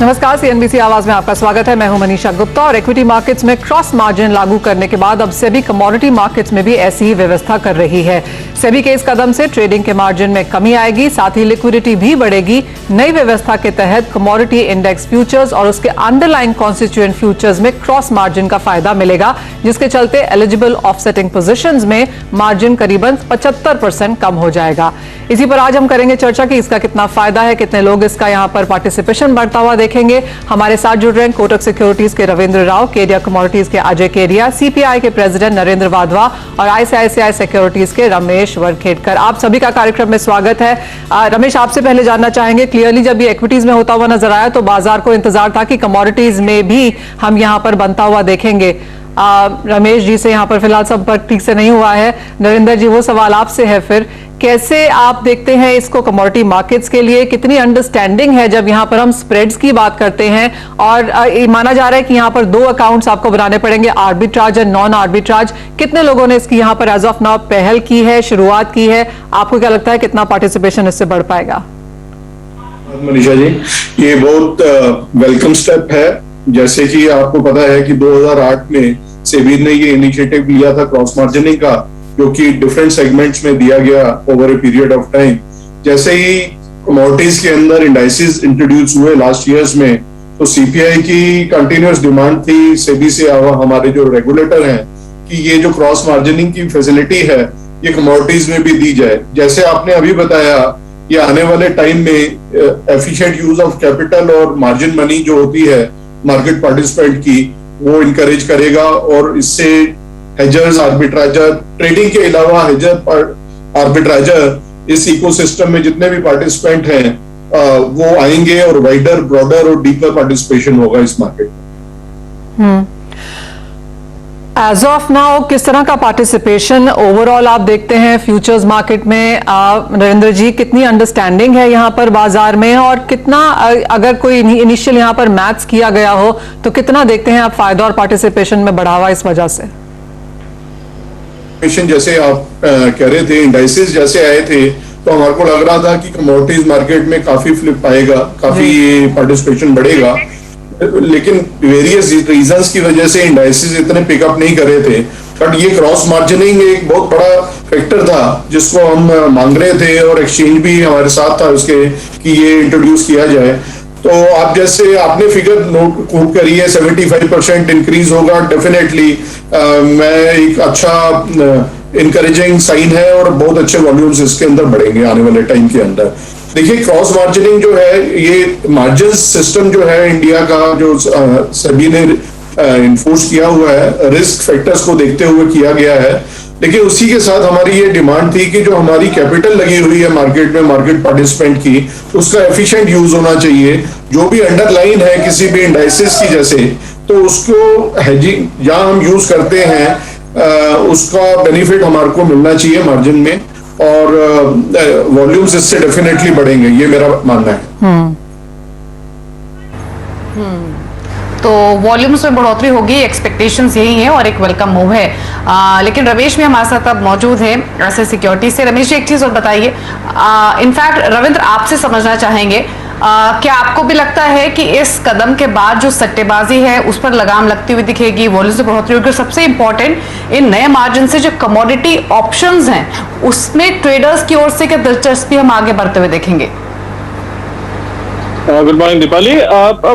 नमस्कार, सीएनबीसी आवाज में आपका स्वागत है। मैं हूं मनीषा गुप्ता और इक्विटी मार्केट्स में क्रॉस मार्जिन लागू करने के बाद अब सेबी कमोडिटी मार्केट्स में भी ऐसी ही व्यवस्था कर रही है। सेबी के इस कदम से ट्रेडिंग के मार्जिन में कमी आएगी, साथ ही लिक्विडिटी भी बढ़ेगी। नई व्यवस्था के तहत कमोडिटी इंडेक्स फ्यूचर्स और उसके अंडरलाइंग कॉन्स्टिट्यूएंट फ्यूचर्स में क्रॉस मार्जिन का फायदा मिलेगा, जिसके चलते एलिजिबल ऑफसेटिंग पोजीशंस में मार्जिन करीबन 75% कम हो जाएगा। इसी पर आज हम करेंगे चर्चा कि इसका कितना फायदा है, कितने लोग इसका यहाँ पर पार्टिसिपेशन बढ़ता हुआ देखेंगे। हमारे साथ जुड़ रहे हैं कोटक सिक्योरिटीज के रविंद्र राव, केडिया कमोडिटीज के अजय केडिया, सीपीआई के प्रेसिडेंट नरेंद्र वाधवा और आईसीआईसीआई सिक्योरिटीज के रमेश वरखेड़कर। आप सभी का कार्यक्रम में स्वागत है। रमेश, आपसे पहले जानना चाहेंगे, क्लियरली जब ये इक्विटीज में होता हुआ नजर आया तो बाजार को इंतजार था कि कमोडिटीज में भी हम यहाँ पर बनता हुआ देखेंगे। रमेश जी से यहाँ पर फिलहाल संपर्क ठीक से नहीं हुआ है। नरेंद्र जी, वो सवाल आपसे है फिर, कैसे आप देखते हैं इसको कमोडिटी मार्केट्स के लिए? कितनी अंडरस्टैंडिंग है जब यहाँ पर हम स्प्रेड्स की बात करते हैं और माना जा रहा है कि यहाँ पर दो अकाउंट्स आपको बनाने पड़ेंगे, आर्बिट्राज और नॉन आर्बिट्राज। कितने लोगों ने इसकी यहाँ पर एज ऑफ नाउ पहल की है, शुरुआत की है? आपको क्या लगता है कितना पार्टिसिपेशन इससे बढ़ पाएगा? मनीषा जी, ये बहुत वेलकम स्टेप है। जैसे कि आपको पता है कि 2008 में सेबी ने ये इनिशिएटिव लिया था क्रॉस मार्जिनिंग का, जो कि डिफरेंट सेगमेंट्स में दिया गया over a period of time. जैसे ही कमोडिटीज के अंदर इंडाइसेस इंट्रोड्यूस हुए लास्ट ईयर्स में, तो सीपीआई की कंटिन्यूअस डिमांड थी सेबी से हमारे जो रेगुलेटर हैं कि ये जो क्रॉस मार्जिनिंग की फैसिलिटी है ये कमोडिटीज में भी दी जाए। जैसे आपने अभी बताया, ये आने वाले टाइम में एफिशिएंट यूज ऑफ कैपिटल और मार्जिन मनी जो होती है मार्केट पार्टिसिपेंट की, वो इनकरेज करेगा और इससे हेजर्स, आर्बिट्राइजर, ट्रेडिंग के अलावा हेजर, आर्बिट्राइजर, इस इकोसिस्टम में जितने भी पार्टिसिपेंट हैं वो आएंगे और वाइडर, ब्रॉडर और डीपर पार्टिसिपेशन होगा इस मार्केट में। एज ऑफ नाउ किस तरह का पार्टिसिपेशन ओवरऑल आप देखते हैं फ्यूचर्स मार्केट में? नरेंद्र जी, कितनी अंडरस्टैंडिंग है यहाँ पर बाजार में और कितना, अगर कोई इनिशियल यहाँ पर मैथ्स किया गया हो तो कितना देखते हैं आप फायदा और पार्टिसिपेशन में बढ़ावा इस वजह से? जैसे आप कह रहे थे, इंडाइसेस जैसे आए थे तो हमारे को लग रहा था कि कमोडिटीज मार्केट में काफी फ्लिप आएगा, काफी पार्टिसिपेशन बढ़ेगा, लेकिन वेरियस रीजंस की वजह से इंडाइसेस इतने पिकअप नहीं कर रहे थे। बट ये क्रॉस मार्जिनिंग एक बहुत बड़ा फैक्टर था जिसको हम मांग रहे थे और एक्सचेंज भी हमारे साथ था उसके कि ये इंट्रोड्यूस किया जाए। तो आप जैसे आपने फिगर नोट कोट करी है, 75% इंक्रीज होगा डेफिनेटली। मैं एक अच्छा इनकरेजिंग साइन है और बहुत अच्छे वॉल्यूम्स इसके अंदर बढ़ेंगे आने वाले टाइम के अंदर। देखिए, क्रॉस मार्जिनिंग जो है, ये मार्जिन सिस्टम जो है इंडिया का, जो सेबी ने इन्फोर्स किया हुआ है, रिस्क फैक्टर्स को देखते हुए किया गया है। लेकिन उसी के साथ हमारी ये डिमांड थी कि जो हमारी कैपिटल लगी हुई है मार्केट में, मार्केट पार्टिसिपेंट की, उसका एफिशिएंट यूज होना चाहिए। जो भी अंडरलाइन है किसी भी इंडाइसेस की जैसे, तो उसको हेजिंग जहां हम यूज करते हैं उसका बेनिफिट हमारे को मिलना चाहिए मार्जिन में, और वॉल्यूम्स इससे डेफिनेटली बढ़ेंगे, ये मेरा मानना है। तो वॉल्यूम्स में बढ़ोतरी होगी, एक्सपेक्टेशंस यही है और एक वेलकम मूव है। लेकिन रमेश भी हमारे साथ अब मौजूद है ऐसे सिक्योरिटी से। रमेश जी, एक चीज और बताइए, इनफैक्ट रविंद्र आपसे समझना चाहेंगे, क्या आपको भी लगता है कि इस कदम के बाद जो सट्टेबाजी है उस पर लगाम लगती हुई दिखेगी, वॉल्यूम्स में बढ़ोतरी होगी? सबसे इंपॉर्टेंट, इन नए मार्जिन से जो कमोडिटी ऑप्शंस हैं उसमें ट्रेडर्स की ओर से क्या दिलचस्पी हम आगे बढ़ते हुए देखेंगे? Good morning Deepali.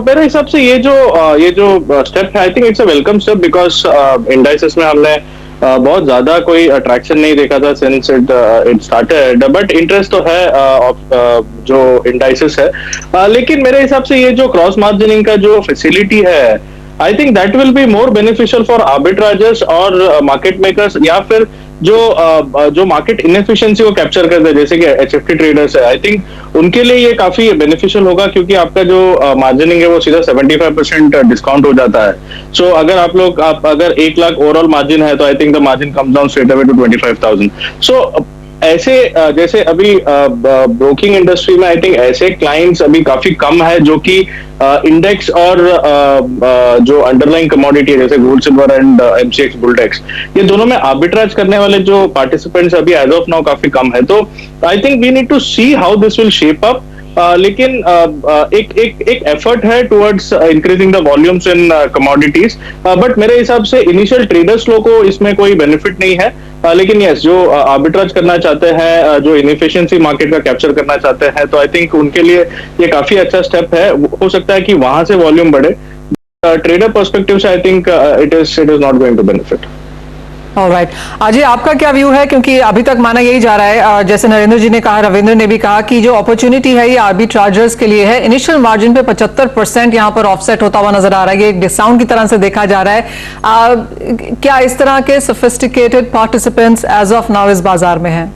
मेरे हिसाब से ये जो स्टेप है, I think it's a welcome step, because indices में हमने बहुत ज्यादा कोई अट्रैक्शन नहीं देखा था since it started, but interest तो है जो इंडाइसेस है। लेकिन मेरे हिसाब से ये जो क्रॉस मार्जिनिंग का जो फैसिलिटी है, I think that will be more beneficial for arbitrageurs और मार्केट मेकर्स, या फिर जो मार्केट इनएफिशिएंसी को कैप्चर करते हैं जैसे कि एचएफटी ट्रेडर्स है। आई थिंक उनके लिए ये काफी बेनिफिशियल होगा, क्योंकि आपका जो मार्जिनिंग है वो सीधा 75% डिस्काउंट हो जाता है। सो अगर आप अगर 1 लाख ओवरऑल मार्जिन है तो I think the margin comes down straight away to 25,000। So ऐसे जैसे अभी ब्रोकिंग इंडस्ट्री में आई थिंक ऐसे क्लाइंट्स अभी काफी कम है जो कि इंडेक्स और जो अंडरलाइन कमोडिटी है जैसे गोल्ड, सिल्वर एंड एमसीएक्स बुलटेक्स, ये दोनों में आर्बिट्राज करने वाले जो पार्टिसिपेंट्स अभी एज ऑफ नाउ काफी कम है। तो I think we need to see how this will shape up. लेकिन एक एफर्ट है towards increasing the volumes in commodities, but मेरे हिसाब से इनिशियल ट्रेडर्स लोग को इसमें कोई बेनिफिट नहीं है। लेकिन यस, जो आर्बिट्राज करना चाहते हैं, जो इनएफिशिएंसी मार्केट का कैप्चर करना चाहते हैं, तो आई थिंक उनके लिए ये काफी अच्छा स्टेप है। हो सकता है कि वहां से वॉल्यूम बढ़े। ट्रेडर पर्सपेक्टिव से I think it is not going to benefit. Alright, Ajay आपका क्या व्यू है, क्योंकि अभी तक माना यही जा रहा है, जैसे नरेंद्र जी ने कहा, रविंद्र ने भी कहा कि जो अपॉर्चुनिटी है ये आर्बिट्राजर्स के लिए है। इनिशियल मार्जिन पे 75% यहां पर ऑफसेट होता हुआ नजर आ रहा है, ये एक डिस्काउंट की तरह से देखा जा रहा है। क्या इस तरह के sophisticated participants as of now इस बाजार में हैं?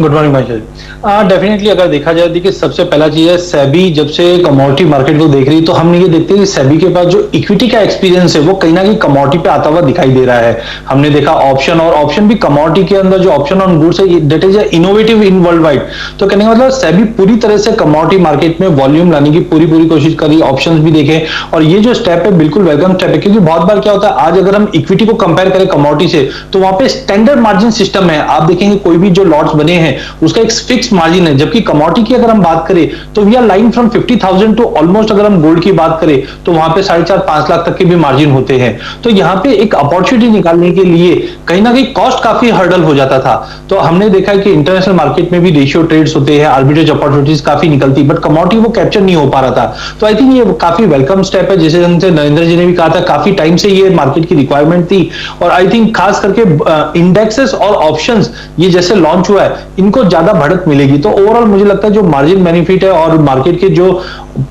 गुड मॉर्निंग भाई जी। डेफिनेटली अगर देखा जाए, देखिए सबसे पहला चीज है, सेबी जब से कमोडिटी मार्केट को देख रही है तो हम ये देखते हैं कि सेबी के पास जो इक्विटी का एक्सपीरियंस है वो कहीं ना कहीं कमोडिटी पे आता हुआ दिखाई दे रहा है। हमने देखा ऑप्शन, और ऑप्शन भी कमोडिटी के अंदर जो ऑप्शन ऑन गुड्स है that is innovative in world wide. तो कहने का मतलब सेबी पूरी तरह से कमोडिटी मार्केट में वॉल्यूम लाने की पूरी कोशिश कर रही है। ऑप्शन भी देखे, और ये जो स्टेप है बिल्कुल वेलकम स्टेप है, क्योंकि बहुत बार क्या होता है, आज अगर हम इक्विटी को कंपेयर करें कमोडिटी से तो वहां पे स्टैंडर्ड मार्जिन सिस्टम है। आप देखेंगे कोई भी जो लॉट्स बने हैं उसका एक फिक्स मार्जिन है, जबकि कमोडिटी की अगर हम बात करें तो we are line from 50,000 to almost, अगर हम गोल्ड की बात करें तो वहां पे 4.5-5 लाख तक के भी मार्जिन होते हैं। तो यहां पे एक अपॉर्चुनिटी निकालने के लिए कहीं ना कहीं कॉस्ट काफी हर्डल हो जाता था। तो हमने देखा है कि इंटरनेशनल मार्केट में भी रेशियो ट्रेड्स होते हैं, आर्बिट्रेज अपॉर्चुनिटीज काफी निकलती, बट कमोडिटी वो कैप्चर नहीं हो पा रहा था। तो आई थिंक ये काफी वेलकम स्टेप है, जैसे नरेंद्र जी ने भी कहा था, काफी टाइम से ये मार्केट की रिक्वायरमेंट थी। और आई थिंक खास करके इंडेक्सेस और ऑप्शंस ये जैसे लॉन्च हुआ है, इनको ज्यादा बढ़त मिलेगी। तो ओवरऑल मुझे लगता है जो मार्जिन बेनिफिट है, और मार्केट के जो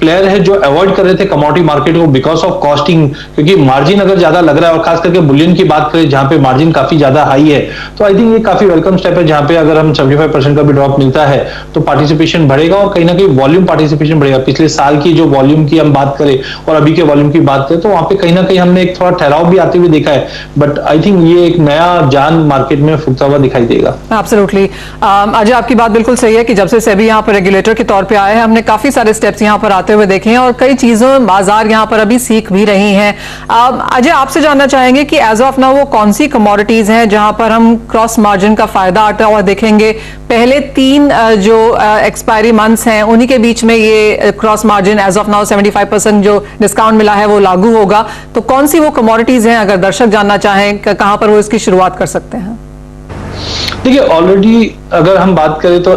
प्लेयर है जो अवॉइड कर रहे थे कमोडिटी मार्केट को बिकॉज ऑफ कॉस्टिंग, क्योंकि मार्जिन अगर ज्यादा लग रहा है, और खास करके बुलियन की बात करें जहां पे मार्जिन काफी ज्यादा हाई है, तो आई थिंक ये काफी वेलकम स्टेप है, जहां पे अगर हम 75% का भी ड्रॉप मिलता है तो पार्टिसिपेशन बढ़ेगा, और कहीं ना कहीं वॉल्यूम पार्टिसिपेशन बढ़ेगा। पिछले साल की जो वॉल्यूम की हम बात करें और अभी के वॉल्यूम की बात करें तो वहां पे कहीं ना कहीं हमने एक थोड़ा ठहराव भी आते हुए देखा है, बट आई थिंक ये एक नया जान मार्केट में फूकता हुआ दिखाई देगा। एब्सोल्युटली अजय, आपकी बात बिल्कुल सही है कि जब से सेबी यहाँ पर रेगुलेटर के तौर पे आए हैं, हमने काफी सारे स्टेप्स यहाँ पर आते हुए देखे हैं, और कई चीजों बाजार यहाँ पर अभी सीख भी रही हैं। अजय, आपसे जानना चाहेंगे कि एज ऑफ नाउ वो कौन सी कमोडिटीज हैं जहां पर हम क्रॉस मार्जिन का फायदा आता हुआ देखेंगे? पहले 3 जो एक्सपायरी मंथ्स हैं उन्हीं के बीच में ये cross margin as of now 75% जो डिस्काउंट मिला है वो लागू होगा। तो कौन सी वो कमोडिटीज हैं, अगर दर्शक जानना चाहें कहां पर वो इसकी शुरुआत कर सकते हैं? देखिए ऑलरेडी अगर हम बात करें तो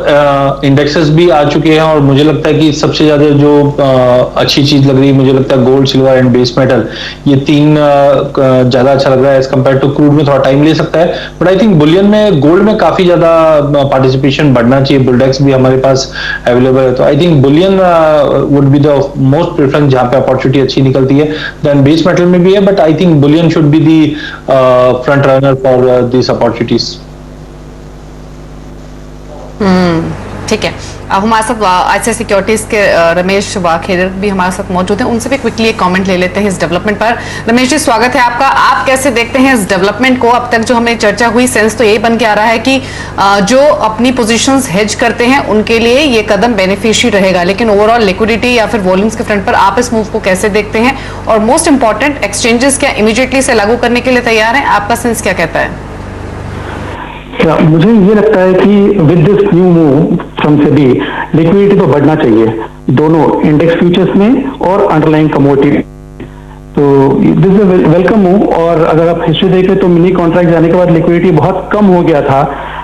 इंडेक्सेस भी आ चुके हैं, और मुझे लगता है कि सबसे ज्यादा जो अच्छी चीज लग रही है, मुझे लगता है gold, silver and base metal, ये 3 ज्यादा अच्छा लग रहा है एज कम्पेयर टू क्रूड में। थोड़ा टाइम ले सकता है, बट आई थिंक बुलियन में गोल्ड में काफी ज्यादा पार्टिसिपेशन बढ़ना चाहिए। बुलडेक्स भी हमारे पास अवेलेबल है, तो I think Boolean would be the most preference जहां पे अपॉर्चुनिटी अच्छी निकलती है। देन बेस मेटल में भी है, but I think Boolean should be the front runner for this opportunities. ठीक है, अब हमारे साथ आईसीआईसीआई सिक्योरिटीज के रमेश वाखेर भी हमारे साथ मौजूद हैं, उनसे भी क्विकली एक कमेंट ले लेते हैं इस डेवलपमेंट पर। रमेश जी, स्वागत है आपका। आप कैसे देखते हैं इस डेवलपमेंट को? अब तक जो हमें चर्चा हुई, सेंस तो यही बन के आ रहा है कि जो अपनी पोजीशंस हेज करते हैं उनके लिए ये कदम बेनिफिशियल रहेगा, लेकिन ओवरऑल लिक्विडिटी या फिर वॉल्यूम्स के फ्रंट पर आप इस मूव को कैसे देखते हैं? और मोस्ट इंपॉर्टेंट, एक्सचेंजेस क्या इमीडिएटली से लागू करने के लिए तैयार हैं? आपका सेंस क्या कहता है? मुझे ये लगता है कि with this new move from SEBI, liquidity तो बढ़ना चाहिए दोनों इंडेक्स फ्यूचर्स में और अंडरलाइन कमोडिटी। तो दिस इज वेलकम मूव। और अगर आप हिस्ट्री देखें तो मिनी कॉन्ट्रैक्ट जाने के बाद लिक्विडिटी बहुत कम हो गया था,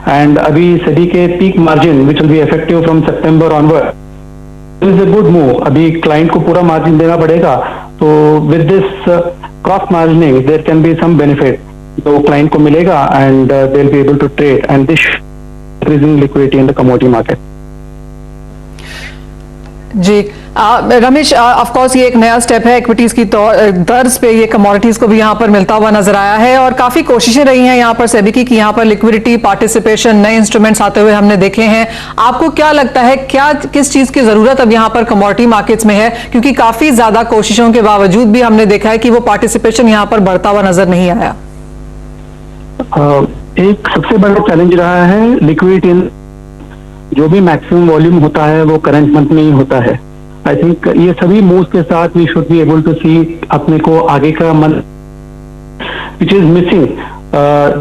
एंड अभी सेबी के peak margin which will be effective from September onward, this is a good move. अभी क्लाइंट को पूरा मार्जिन देना पड़ेगा, तो with this cross margining there can be some benefit तो क्लाइंट को मिलेगा, and they will be able to trade, and this increasing liquidity in the commodity market. जी रमेश, ऑफ कोर्स ये एक नया स्टेप है, इक्विटीज की तर्ज पे ये कमोडिटीज को भी यहाँ पर मिलता हुआ नजर आया है, और काफी कोशिशें रही हैं यहाँ पर सेबी की कि यहाँ पर लिक्विडिटी, पार्टिसिपेशन, नए इंस्ट्रूमेंट्स आते हुए हमने देखे हैं। आपको क्या लगता है, क्या किस चीज की जरूरत अब यहाँ पर कमोडिटी मार्केट्स में है? क्योंकि काफी ज्यादा कोशिशों के बावजूद भी हमने देखा है कि वो पार्टिसिपेशन यहाँ पर बढ़ता हुआ नजर नहीं आया। एक सबसे बड़ा चैलेंज रहा है लिक्विडिटी। जो भी मैक्सिमम वॉल्यूम होता है वो करंट मंथ में ही होता है। आई थिंक ये सभी मूव्स के साथ we should be able to see अपने को आगे का मंथ विच इज मिसिंग,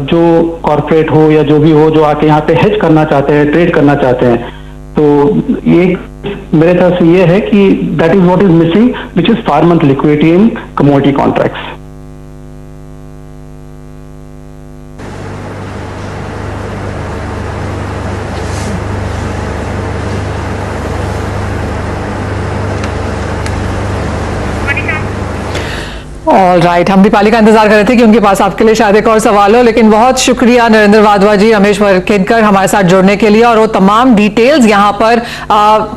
जो कॉर्पोरेट हो या जो भी हो जो आके यहाँ पे हेज करना चाहते हैं, ट्रेड करना चाहते हैं, तो एक मेरे तरफ से ये है कि that is what is missing, which is 4 month liquidity in commodity contracts. All right, हम दीपाली का इंतजार कर रहे थे कि उनके पास आपके लिए शायद एक और सवाल हो, लेकिन बहुत शुक्रिया नरेंद्र वाधवा जी, रमेश वर्किनकर हमारे साथ जुड़ने के लिए, और वो तमाम डिटेल्स यहाँ पर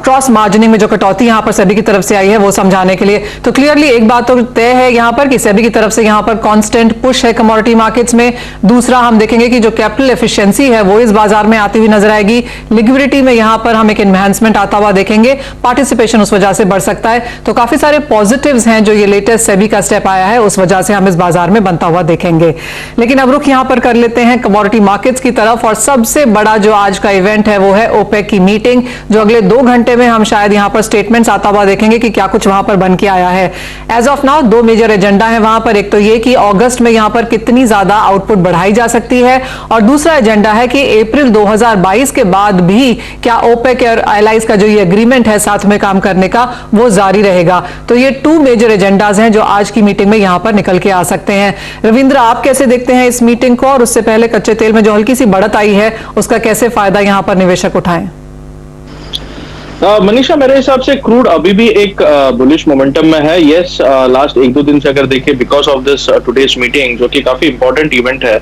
क्रॉस मार्जिनिंग में जो कटौती यहाँ पर सेबी की तरफ से आई है वो समझाने के लिए। तो क्लियरली एक बात तो तय है यहाँ पर कि सेबी की तरफ से यहाँ पर कांस्टेंट पुश है कमोडिटी मार्केट्स में। दूसरा, हम देखेंगे कि जो कैपिटल एफिशिएंसी है वो इस बाजार में आती हुई नजर आएगी। लिक्विडिटी में यहाँ पर हम एक एनहांसमेंट आता हुआ देखेंगे, पार्टिसिपेशन उस वजह से बढ़ सकता है। तो काफी सारे पॉजिटिव्स हैं जो ये लेटेस्ट सेबी का स्टेप आया है, उस वजह से हम इस बाजार में बनता हुआ देखेंगे। लेकिन अब रुख यहां पर कर लेते हैं कमोडिटी मार्केट्स की तरफ, और सबसे बड़ा जो आज का इवेंट है वो है ओपेक की मीटिंग, जो अगले 2 घंटे में हम शायद यहां पर स्टेटमेंट्स आता हुआ देखेंगे कि क्या कुछ वहां पर बन के आया है। As of now 2 major agenda है वहां पर। एक तो ये कि अगस्त में यहां पर कितनी ज्यादा आउटपुट बढ़ाई जा सकती है, और दूसरा एजेंडा है कि अप्रैल 2022 के बाद भी क्या ओपेक और एलाइज का जो ये एग्रीमेंट है साथ में काम करने का वो जारी रहेगा। तो ये 2 मेजर एजेंडाज हैं जो आज की मीटिंग में यहां पर निकल के आ सकते हैं। रविंद्र, आप कैसे देखते हैं इस मीटिंग को, और उससे पहले कच्चे तेल में जो हल्की सी बढ़त आई है उसका कैसे फायदा यहां पर निवेशक उठाएं? मनीषा, मेरे हिसाब से क्रूड अभी भी एक बुलिश मोमेंटम में है। यस, लास्ट 1-2 दिन से अगर देखें, because of this today's meeting जो कि काफी इंपॉर्टेंट इवेंट है,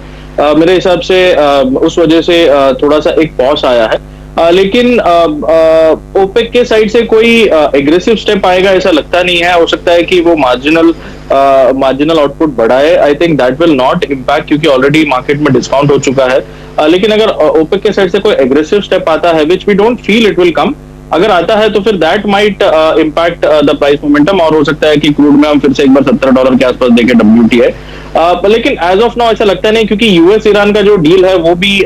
मेरे हिसाब से उस वजह से थोड़ा सा एक पॉज आया है। लेकिन ओपेक के साइड से कोई एग्रेसिव स्टेप आएगा ऐसा लगता नहीं है। हो सकता है कि वो मार्जिनल आउटपुट बढ़ाए। आई think that will not impact, क्योंकि ऑलरेडी मार्केट में डिस्काउंट हो चुका है। लेकिन अगर ओपेक के साइड से कोई एग्रेसिव स्टेप आता है, which we don't feel it will come, अगर आता है तो फिर that might impact the price momentum, और हो सकता है कि क्रूड में हम फिर से एक बार $70 के आसपास देखें WTI। लेकिन एज ऑफ नाउ ऐसा लगता नहीं, क्योंकि यूएस ईरान का जो डील है वो भी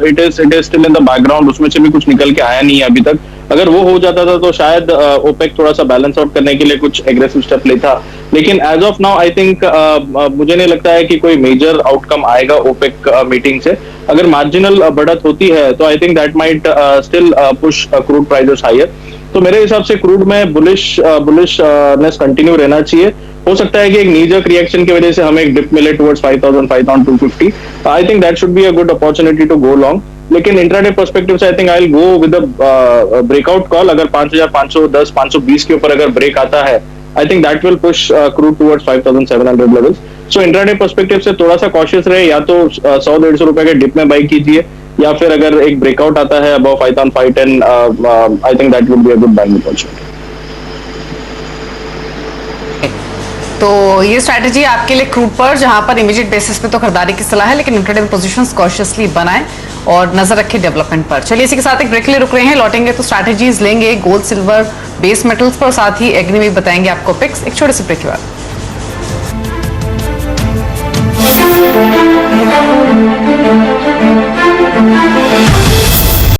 it is still in the background, उसमें से भी कुछ निकल के आया नहीं है अभी तक। अगर वो हो जाता था तो शायद ओपेक थोड़ा सा बैलेंस आउट करने के लिए कुछ एग्रेसिव स्टेप लेता। लेकिन as of now I think मुझे नहीं लगता है कि कोई मेजर आउटकम आएगा ओपेक मीटिंग से। अगर मार्जिनल बढ़त होती है तो I think that might still push crude prices higher. तो मेरे हिसाब से क्रूड में बुलिशनेस कंटिन्यू रहना चाहिए। हो सकता है कि एक नीजक रिएक्शन की वजह से हमें एक डिप मिले towards 5,250। I think that should be a good opportunity to go long. लेकिन इंट्राडे पर्सपेक्टिव से I think I will go with a breakout call. अगर 5,510, 520 के ऊपर अगर ब्रेक आता है, I think that will push crude towards 5,700 levels. So intraday perspective से थोड़ा सा कॉशियस रहे, या तो 100-150 रुपए के डिप में बाई कीजिए, या फिर अगर एक ब्रेकआउट आता है above 5,510, I think that would be a good buying opportunity. तो ये स्ट्रैटेजी आपके लिए क्रूड पर, जहां पर इमीडिएट बेसिस पे तो खरीदारी की सलाह है, लेकिन इंट्राडे पोजीशंस कॉशियसली बनाएं और नजर रखें डेवलपमेंट पर। चलिए इसी के साथ एक ब्रेक के लिए रुक रहे हैं, लौटेंगे तो स्ट्रैटेजीज लेंगे गोल्ड, सिल्वर, बेस मेटल्स पर, साथ ही एग्री में बताएंगे आपको पिक्स, एक छोटे से ब्रेक के बाद।